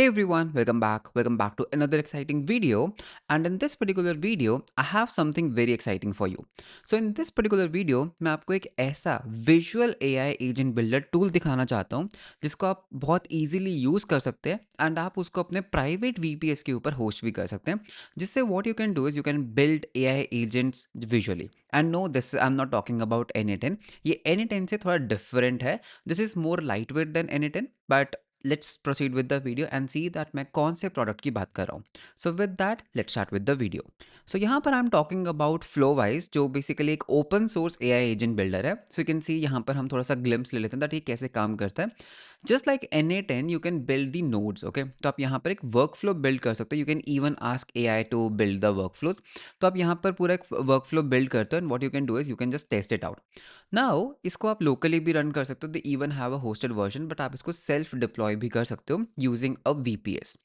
Hey everyone, welcome back. Welcome back to another exciting video. And in this particular video, I have something very exciting for you. So in this particular video, मैं आपको एक ऐसा visual AI agent builder tool दिखाना चाहता हूँ जिसको आप बहुत easily use कर सकते हैं and आप उसको अपने private VPS के ऊपर host भी कर सकते हैं जिससे what you can do is you can build AI agents visually. And no, this I'm not talking about N10. ये N10 से थोड़ा different है. This is more lightweight than N10, but let's proceed with the video and see that मैं कौन से product की बात कर रहा हूँ. So with that let's start with the video. So यहाँ पर I am talking about Flowise जो बेसिकली एक open source AI agent builder है. सो यू कैन सी यहाँ पर हम थोड़ा सा ग्लिम्स ले लेते हैं दैट ये कैसे काम करता है. Just like N10 you can build the nodes. Okay, तो आप यहाँ पर एक वर्क फ्लो बिल्ड कर सकते हो. You can even ask AI to build the workflows. तो आप यहाँ पर पूरा एक वर्क फ्लो बिल्ड करते हो and what you can do is you can just test it out. Now इसको आप लोकली भी रन कर सकते हो. They even have a hosted version, but आप इसको सेल्फ डिप्लॉय भी कर सकते हो यूजिंग अ VPS.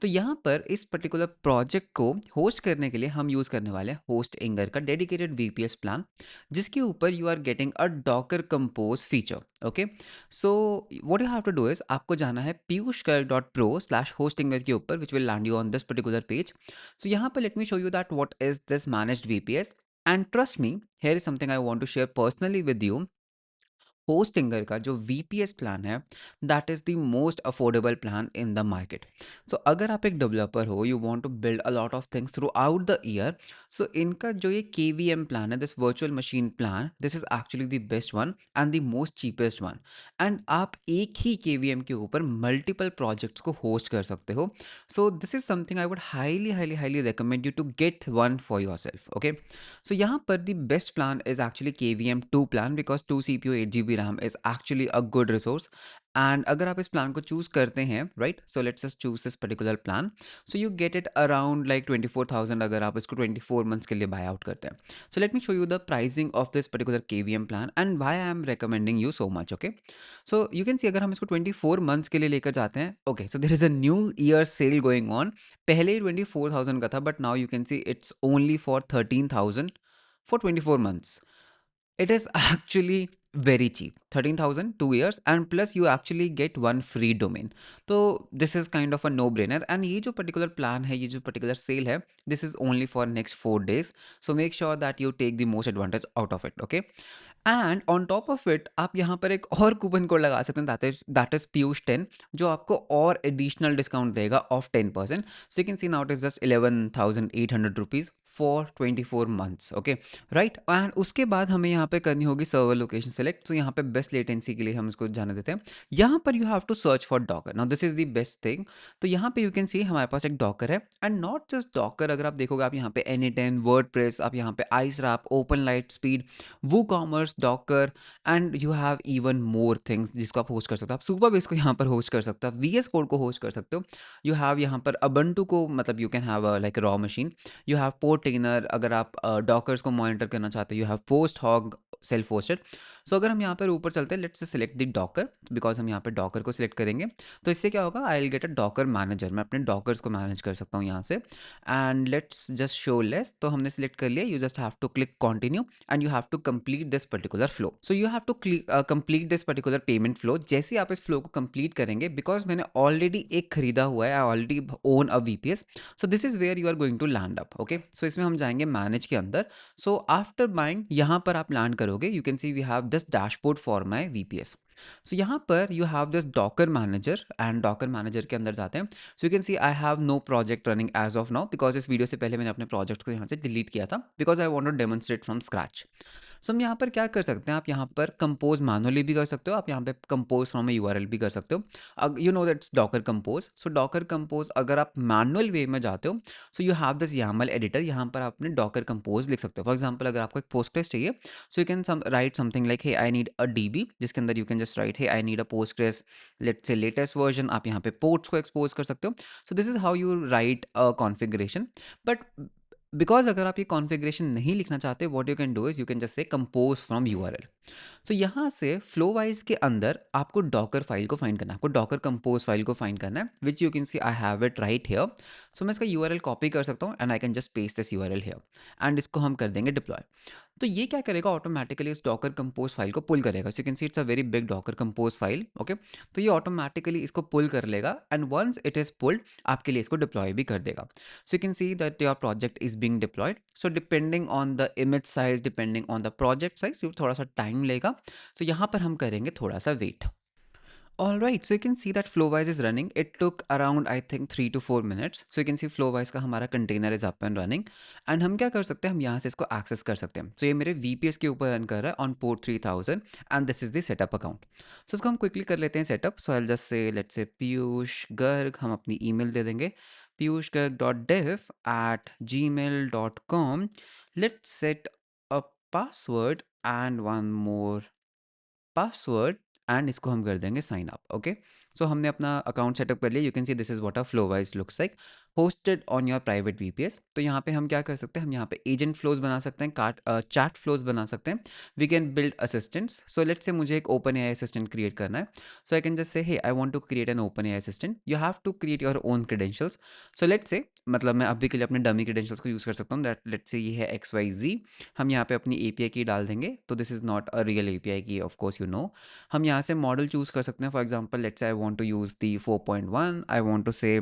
तो यहाँ पर इस पर्टिकुलर प्रोजेक्ट को होस्ट करने के लिए हम यूज़ करने वाले हैं होस्ट इंगर का डेडिकेटेड VPS प्लान जिसके ऊपर you are getting a Docker Compose feature. Okay, so what you have to do is आपको जाना है piyushgarg.pro/hostingger के ऊपर which will land you on this particular page. So यहाँ पर let me show you that what is this managed VPS. And trust me, here is something I want to share personally with you. Hostinger का जो VPS plan है that is the most affordable plan in the market. So अगर आप एक developer हो, you want to build a lot of things throughout the year, so इनका जो ये KVM प्लान है, this virtual machine plan, this is actually the best one and the most cheapest one. And आप एक ही KVM के ऊपर multiple projects को host कर सकते हो. So this is something I would highly highly highly recommend you to get one for yourself. Okay, so यहाँ पर the best plan is actually KVM 2 plan because 2 CPU 8 GB RAM is actually a good resource. And अगर आप इस plan को choose करते हैं, right, so let's just choose this particular plan. So you get it around like 24,000 अगर आप इसको 24 months के लिए बाय आउट करते हैं. So let me show you the pricing of this particular KVM plan and why I am recommending you so much. Okay, so you can see अगर हम इसको 24 months के लिए लेकर जाते हैं, okay, so there is a new year cell going on. पहले 24,000 का था but now you can see it's only for 13,000 for 24 months. It is actually very cheap. 13,000 2 years and plus you actually get one free domain. So this is kind of a no brainer. And ये जो particular plan है, ये जो particular sale है, this is only for next 4 days. So make sure that you take the most advantage out of it. Okay, and on top of it आप यहाँ पर एक और कूपन कोड लगा सकते हैं दैट इज Piyush 10 जो आपको और एडिशनल डिस्काउंट देगा of 10%. So you can C now it is just 11,800 rupees for 24 months. Okay, right, and उसके बाद हमें यहाँ पे करनी होगी सर्वर लोकेशन सेलेक्ट. तो यहाँ पे बेस्ट लेटेंसी के लिए हम इसको जाने देते हैं. यहाँ पर you have to search for Docker. Now this is the best thing. तो यहाँ पे यू कैन सी हमारे पास एक डॉकर है एंड नॉट जस्ट डॉकर. अगर आप देखोगे आप यहाँ पे N10 वर्डप्रेस, आप यहाँ पे आइसरैप, OpenLiteSpeed, WooCommerce, Docker and you have even more things जिसको आप होस्ट कर सकते हो. आप सुपरबेस को यहाँ पर होस्ट कर सकते हो, आप VS कोड को होस्ट कर सकते हो. यू हैव यहाँ पर अबंटू को, मतलब you can have like raw machine. You have Portainer अगर आप डॉकर्स को मॉनिटर करना चाहते हो. You have PostHog self hosted. So अगर हम यहाँ पर ऊपर चलते हैं, लेट्स से सिलेक्ट द डॉकर बिकॉज हम यहाँ पर डॉकर को सिलेक्ट करेंगे. तो इससे क्या होगा, I will get a Docker manager. मैं अपने डॉकर्स को मैनेज कर सकता हूँ यहाँ से. And let's just show less. तो हमने सिलेक्ट कर लिया. You just have to click continue and you have to complete this particular flow. So you have to complete this particular payment flow. जैसे ही आप इस फ्लो को कंप्लीट करेंगे, बिकॉज मैंने ऑलरेडी एक खरीदा हुआ है, I already own a VPS. So this is where you are going to land up. Okay, so इसमें हम जाएंगे मैनेज के अंदर. सो आफ्टर बाइंग यहाँ पर आप लैंड करोगे. You can see we have this dashboard for my VPS. So यहाँ पर you have this Docker manager and Docker manager के अंदर जाते हैं. So you can see I have no project running as of now because इस video से पहले मैंने अपने प्रोजेक्ट को यहाँ से डिलीट किया था because I want to demonstrate from scratch. So हम यहाँ पर क्या कर सकते हैं, आप यहाँ पर कंपोज मैनुअली भी कर सकते हो, आप यहाँ पे कंपोज फ्रॉम URL भी कर सकते हो. You know that's Docker compose. So Docker compose अगर आप मैनुअल वे में जाते हो, सो you have this YAML editor. यहाँ पर आप अपने डॉकर कंपोज लिख सकते हो. फॉर एग्जाम्पल अगर आपको एक पोस्टग्रेस चाहिए, so you can write something like hey I need a DB, जिसके अंदर you can just write hey I need a Postgres let's say latest version. आप यहाँ पे पोर्ट्स को एक्सपोज कर सकते हो. So this is how you write a configuration. But because अगर आप ये कॉन्फ़िगरेशन नहीं लिखना चाहते, what you can do is you can just say compose from URL. सो यहाँ से फ्लोवाइज के अंदर आपको डॉकर फाइल को फाइंड करना है, आपको डॉकर कंपोज फाइल को फाइंड करना है, which you can see I have it right here. So मैं इसका यूआरएल कॉपी कर सकता हूँ and I can just paste this URL here and इसको हम कर देंगे डिप्लॉय। तो ये क्या करेगा, ऑटोमेटिकली इस डॉकर कंपोज फाइल को पुल करेगा। So you can see it's a very big Docker compose file, okay. तो ये ऑटोमेटिकली इसको पुल कर लेगा and once it is pulled आपके लिए इसको डिप्लॉय भी कर देगा। So you can see that your project is being deployed. So depending on the image size, depending on the project size, ये थोड़ा सा टाइम लेगा। सो यहाँ पर हम करेंगे थोड़ा सा wait. All right, so you can see that Flowise is running. It took around I think 3 to 4 minutes. So you can see Flowise का हमारा container is up and running. And हम क्या कर सकते हैं, हम यहाँ से इसको access कर सकते हैं। So ये मेरे VPS के ऊपर run कर रहा है on port 3000 and this is the setup account. So इसको हम quickly कर लेते हैं setup. So I'll just say let's say Piyush Garg, हम अपनी email दे देंगे piyushgarg.dev@gmail.com. Let's set a password and one more password and इसको हम कर देंगे साइन अप, ओके। सो हमने अपना अकाउंट सेटअप कर लिया। You can see this is what a Flowise looks like, hosted on your private VPS. तो यहाँ पे हम क्या कर सकते हैं, हम यहाँ पे एजेंट फ्लोज बना सकते हैं, चैट फ्लोज बना सकते हैं। We can build assistants. So let's say मुझे एक ओपन एआई असिस्टेंट क्रिएट करना है। सो आई can just say hey I want to create an OpenAI assistant. You have to create your own credentials. So let's say मतलब मैं अभी के लिए अपने डमी क्रेडेंशियल्स को यूज़ कर सकता हूँ। दैट लेट्स से ये है XYZ। हम यहाँ पे अपनी एपीआई की डाल देंगे। तो this is not a real API की, ऑफ कोर्स यू नो। हम यहाँ से मॉडल चूज़ कर सकते हैं। For example let's say I want to use the 4.1, I want to say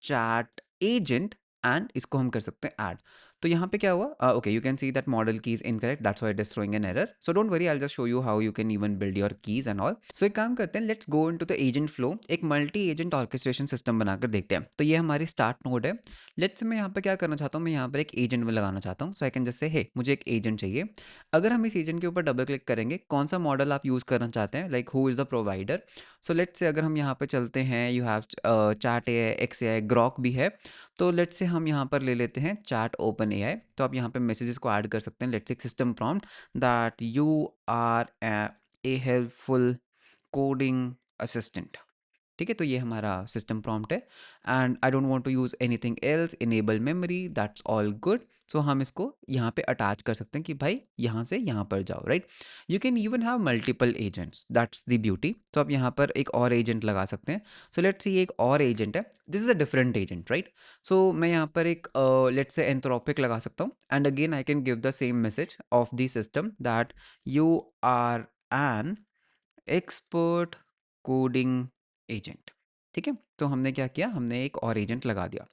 chat agent and इसको हम कर सकते हैं ऐड। तो यहाँ पे क्या हुआ, okay you can see that model key is incorrect, that's why it is throwing an error. So don't worry, I will just show you how you can even build your keys and all. So एक काम करते हैं, let's go into the agent flow. एक multi agent orchestration system बनाकर देखते हैं। तो ये हमारी स्टार्ट नोड है। लेट्स से मैं यहाँ पे क्या करना चाहता हूँ, मैं यहाँ पर एक एजेंट में लगाना चाहता हूँ। सो आई कैन जस्ट से हे मुझे एक एजेंट चाहिए। अगर हम इस एजेंट के ऊपर डबल क्लिक करेंगे, कौन सा मॉडल आप यूज़ करना चाहते हैं, like who is the provider. So let's say अगर हम यहाँ पे चलते हैं, you have chat AI, x AI, Grok भी है। तो लेट्स से हम यहाँ पर ले लेते हैं चैट ओपन एआई। तो आप यहाँ पे मैसेजेस को ऐड कर सकते हैं। Let's say system prompt that you are a helpful coding assistant. ठीक है, तो ये हमारा सिस्टम प्रॉम्प्ट है and I don't want to use anything else, enable memory, that's all good. So हम इसको यहाँ पे अटैच कर सकते हैं कि भाई यहाँ से यहाँ पर जाओ, right. You can even have multiple agents, that's the beauty. तो आप यहाँ पर एक और एजेंट लगा सकते हैं। सो लेट्स सी एक और एजेंट है, this is a different agent, right. So मैं यहाँ पर एक लेट्स से एंथ्रोपिक लगा सकता हूँ and again I can give the same message of the system that you are an expert coding agent. ठीक है, तो हमने क्या किया, हमने एक और एजेंट लगा दिया।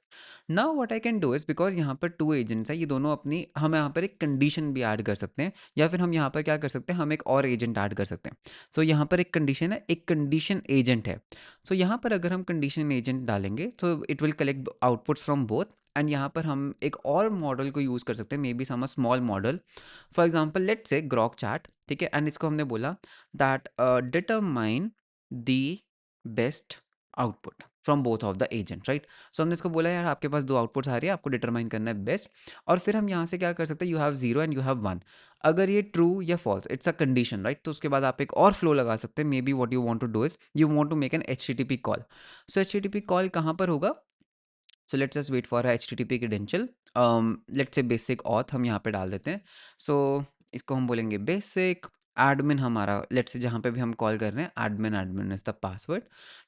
Now what I can do is, because यहाँ पर 2 एजेंट्स है, ये दोनों अपनी, हम यहाँ पर एक कंडीशन भी ऐड कर सकते हैं या फिर हम यहाँ पर क्या कर सकते हैं, हम एक और एजेंट ऐड कर सकते हैं। सो यहाँ पर एक कंडीशन है, एक कंडीशन एजेंट है। सो यहाँ पर अगर हम कंडीशन एजेंट डालेंगे तो it will collect outputs from both and यहाँ पर हम एक और मॉडल को यूज़ कर सकते हैं, maybe some small model. For example let's say Grok chat, ठीक है। एंड इसको हमने बोला that determine the best output from both of the agent, right. So हमने इसको बोला यार आपके पास 2 आउटपुट्स आ रही है, आपको डिटरमाइन करना है बेस्ट। और फिर हम यहाँ से क्या कर सकते हैं, you have 0 and you have 1। अगर ये ट्रू या false, it's a condition, right. तो उसके बाद आप एक और फ्लो लगा सकते हैं। Maybe what you want to do is you want to make an HTTP call. So HTTP call कहाँ पर होगा, so let's just wait for HTTP credential. Let's say basic auth हम यहाँ पे डाल देते हैं। सो इसको हम बोलेंगे बेसिक एडमिन, हमारा लेट्स से जहाँ पे भी हम कॉल कर रहे हैं admin, admin is the password.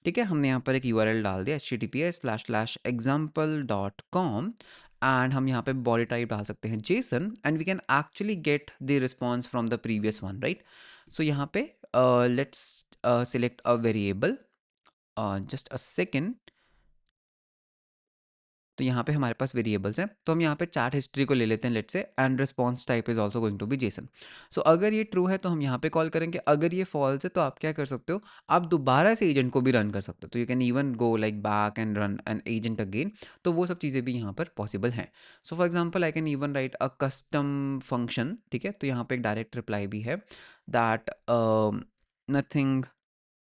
ठीक है, हमने यहाँ पर एक URL डाल दिया https://example.com एंड हम यहाँ पे बॉडी टाइप डाल सकते हैं JSON and we can actually get the response from the previous one, right. So यहाँ पे let's select a variable, just a second. तो यहाँ पे हमारे पास वेरिएबल्स हैं, तो हम यहाँ पे चैट हिस्ट्री को ले लेते हैं let's say and response type is also going to be JSON. So अगर ये ट्रू है तो हम यहाँ पे कॉल करेंगे, अगर ये फॉल्स है तो आप क्या कर सकते हो, आप दोबारा से एजेंट को भी रन कर सकते हो। तो you can even go like back and run an agent again. तो वो सब चीज़ें भी यहाँ पर पॉसिबल हैं। So for example I can even right a custom function, ठीक है। तो यहाँ पे एक डायरेक्ट रिप्लाई भी है that nothing,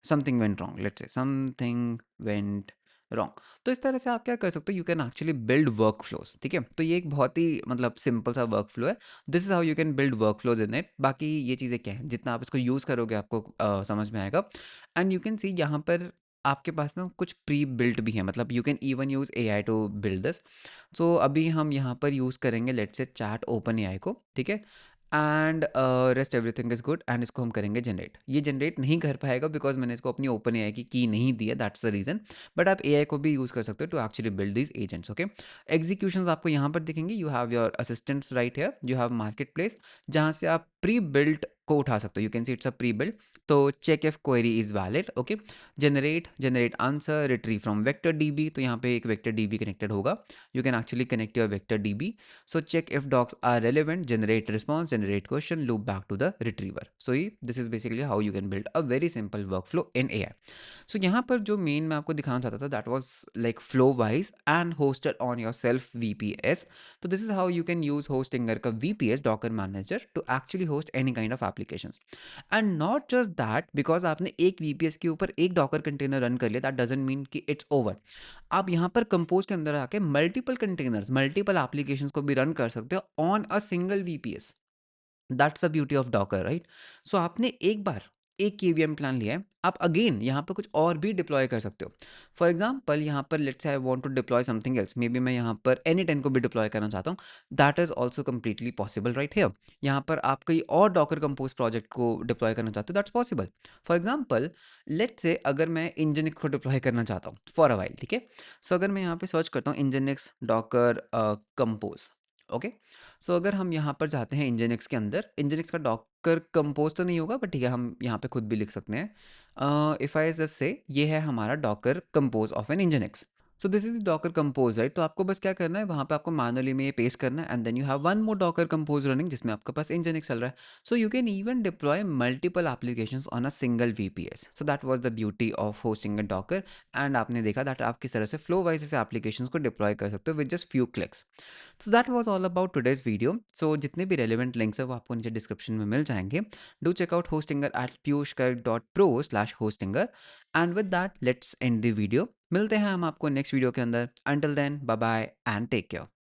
something went wrong, let's say something went wrong. तो इस तरह से आप क्या कर सकते हो, you can actually build work flows, ठीक है। तो ये एक बहुत ही मतलब सिंपल सा वर्क फ्लो है। This is how you can build work flows in it. बाकी ये चीज़ें क्या है, जितना आप इसको यूज़ करोगे आपको समझ में आएगा। एंड यू कैन सी यहाँ पर आपके पास ना कुछ प्री बिल्ट भी है, मतलब you can even use AI to build this. So अभी हम यहाँ पर यूज़ करेंगे let's say chat open AI को, ठीक है। And rest everything is good and इसको हम करेंगे जनरेट। ये जनरेट नहीं कर पाएगा बिकॉज़ मैंने इसको अपनी ओपन एआई की नहीं दी है, दैट्स द रीज़न। बट आप एआई को भी यूज़ कर सकते हो to actually build these agents, okay. Executions आपको यहाँ पर दिखेंगे, you have your assistants right here, you have marketplace, जहाँ से आप प्री बिल्ट को उठा सकते हो। You can see it's a pre built. तो check if query is valid, okay. Generate answer, retrieve from vector DB, तो यहाँ पे एक वेक्टर डीबी कनेक्टेड होगा। You can actually connect your vector dB. So check if docs are relevant, generate response, generate question, loop back to the retriever. So this is basically how you can build a very simple workflow in AI. So यहाँ पर जो main मैं आपको दिखाना चाहता था, that was like flow wise and hosted on your self VPS. So this is how you can use Hostinger का VPS Docker Manager to actually host any kind of applications. And not just that, because आपने एक VPS के ऊपर एक Docker container run कर लिया, that doesn't mean कि it's over. आप यहाँ पर कंपोज के अंदर आके मल्टीपल कंटेनर्स, मल्टीपल एप्लीकेशंस को भी रन कर सकते हो on a single VPS. That's the beauty of Docker, right. So आपने एक बार एक केवीएम प्लान लिया है, आप अगेन यहाँ पर कुछ और भी डिप्लॉय कर सकते हो। फॉर एग्जाम्पल यहाँ पर let's say I want to deploy something else, maybe मैं यहाँ पर एनी 10 को भी डिप्लॉय करना चाहता हूँ। That is also completely possible right here. यहाँ पर आप कई और डॉकर कंपोज प्रोजेक्ट को डिप्लॉय करना चाहते हो, that's possible. For example let's say अगर मैं इंजनिक्स को डिप्लॉय करना चाहता हूँ फॉर अ वाइल, ठीक है। सो अगर मैं यहाँ पे सर्च करता हूँ इंजनिक्स डॉकर कंपोज, ओके। सो अगर हम यहाँ पर जाते हैं इंजनिक्स के अंदर, इंजनिक्स का डॉकर कंपोज तो नहीं होगा, बट ठीक है, हम यहाँ पे खुद भी लिख सकते हैं। इफ़ आई जस्ट से ये है हमारा Docker Compose of an Nginx. So this is Docker Compose, right. तो आपको बस क्या करना है, वहाँ पे आपको मैनुअली में ये पेस्ट करना है, and then you have one more Docker Compose running जिसमें आपके पास इंजनिक्स चल रहा है। So you can even deploy multiple applications on a single VPS. So that was the beauty of hosting a Docker. And आपने देखा that आप किस तरह से फ्लो वाइज ऐसे एप्लीकेशंस को डिप्लॉय कर सकते हो with just few clicks. So that was all about today's video. So जितने भी रेलिवेंट लिंक्स है वो आपको नीचे डिस्क्रिप्शन में मिल जाएंगे। Do check out Hostinger at piyushgarg.pro/hostinger। And with that let's end the video. मिलते हैं हम आपको नेक्स्ट वीडियो के अंदर। Until then bye bye and take care.